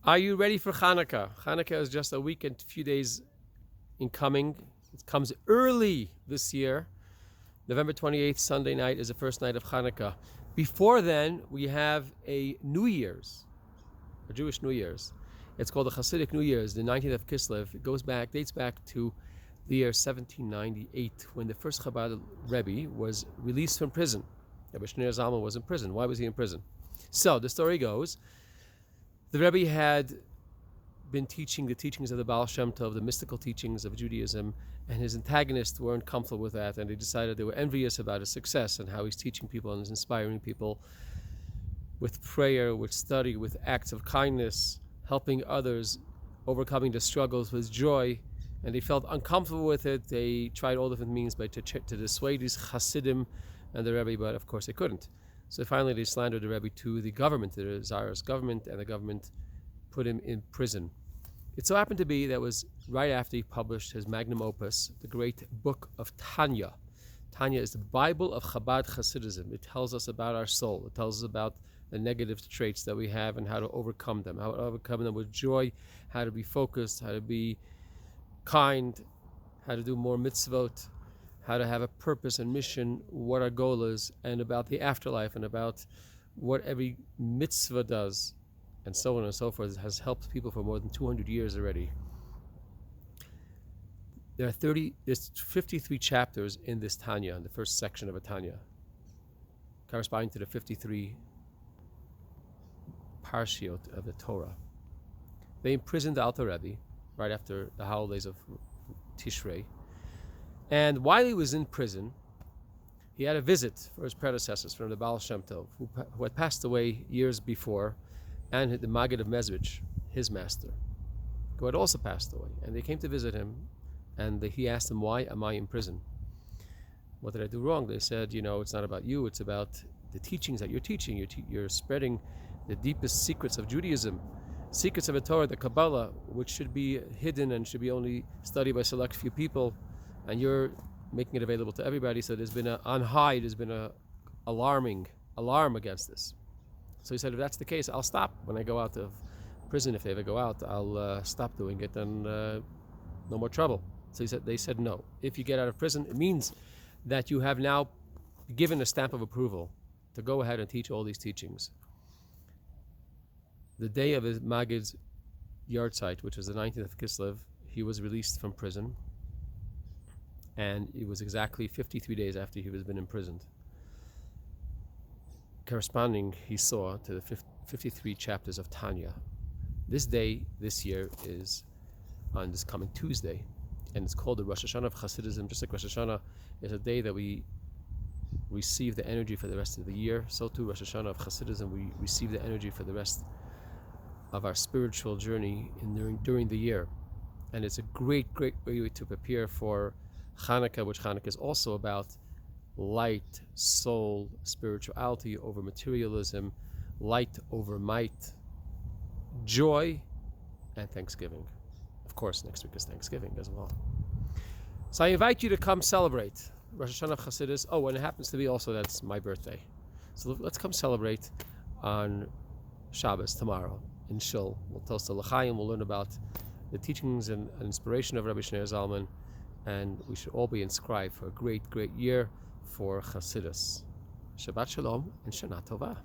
Are you ready for Chanukah? Chanukah is just a week and a few days in coming. It comes early this year. November 28th, Sunday night, is the first night of Chanukah. Before then, we have a New Year's, a Jewish New Year's. It's called the Hasidic New Year's, the 19th of Kislev. It dates back to the year 1798, when the first Chabad Rebbe was released from prison. Rabbi Shneur Zalman was in prison. Why was he in prison? So the story goes, the Rebbe had been teaching the teachings of the Baal Shem Tov, the mystical teachings of Judaism, and his antagonists weren't comfortable with that, and they decided they were envious about his success and how he's teaching people and is inspiring people with prayer, with study, with acts of kindness, helping others, overcoming the struggles with joy, and they felt uncomfortable with it. They tried all different means to dissuade these Hasidim and the Rebbe, but of course they couldn't. So finally they slandered the Rebbe to the government, the Tsarist government, and the government put him in prison. It so happened to be that was right after he published his magnum opus, the great book of Tanya. Tanya is the Bible of Chabad Hasidism. It tells us about our soul. It tells us about the negative traits that we have and how to overcome them, how to overcome them with joy, how to be focused, how to be kind, how to do more mitzvot, how to have a purpose and mission, what our goal is, and about the afterlife, and about what every mitzvah does, and so on and so forth. It has helped people for more than 200 years already. There's 53 chapters in this Tanya, in the first section of a Tanya, corresponding to the 53 parshiot of the Torah. They imprisoned the Alter Rebbe right after the holidays of Tishrei. And while he was in prison, he had a visit for his predecessors from the Baal Shem Tov, who had passed away years before, and the Maggid of Mezrich, his master, who had also passed away. And they came to visit him, and he asked them, why am I in prison? What did I do wrong? They said, it's not about you, it's about the teachings that you're teaching. You're spreading the deepest secrets of Judaism, secrets of the Torah, the Kabbalah, which should be hidden and should be only studied by a select few people, and you're making it available to everybody. So there's been an alarm against this. So he said, if that's the case, I'll stop. When I go out of prison, if they ever go out, I'll stop doing it, and no more trouble. So they said no. If you get out of prison, it means that you have now given a stamp of approval to go ahead and teach all these teachings. The day of his Maggid's yahrzeit, which was the 19th of Kislev, he was released from prison, and it was exactly 53 days after he was been imprisoned. Corresponding, he saw to the 53 chapters of Tanya. This day, this year, is on this coming Tuesday, and it's called the Rosh Hashanah of Hasidism. Just like Rosh Hashanah is a day that we receive the energy for the rest of the year, so too Rosh Hashanah of Hasidism, we receive the energy for the rest of our spiritual journey during the year. And it's a great way to prepare for Chanukah, which Chanukah is also about light, soul, spirituality over materialism, light over might, joy, and Thanksgiving. Of course, next week is Thanksgiving as well. So I invite you to come celebrate Rosh Hashanah of Chassidus. Oh, and it happens to be also that's my birthday. So let's come celebrate on Shabbos tomorrow in Shul. We'll toast to L'chaim, we'll learn about the teachings and inspiration of Rabbi Shneur Zalman, and we should all be inscribed for a great year for Chassidus. Shabbat Shalom and Shana Tova.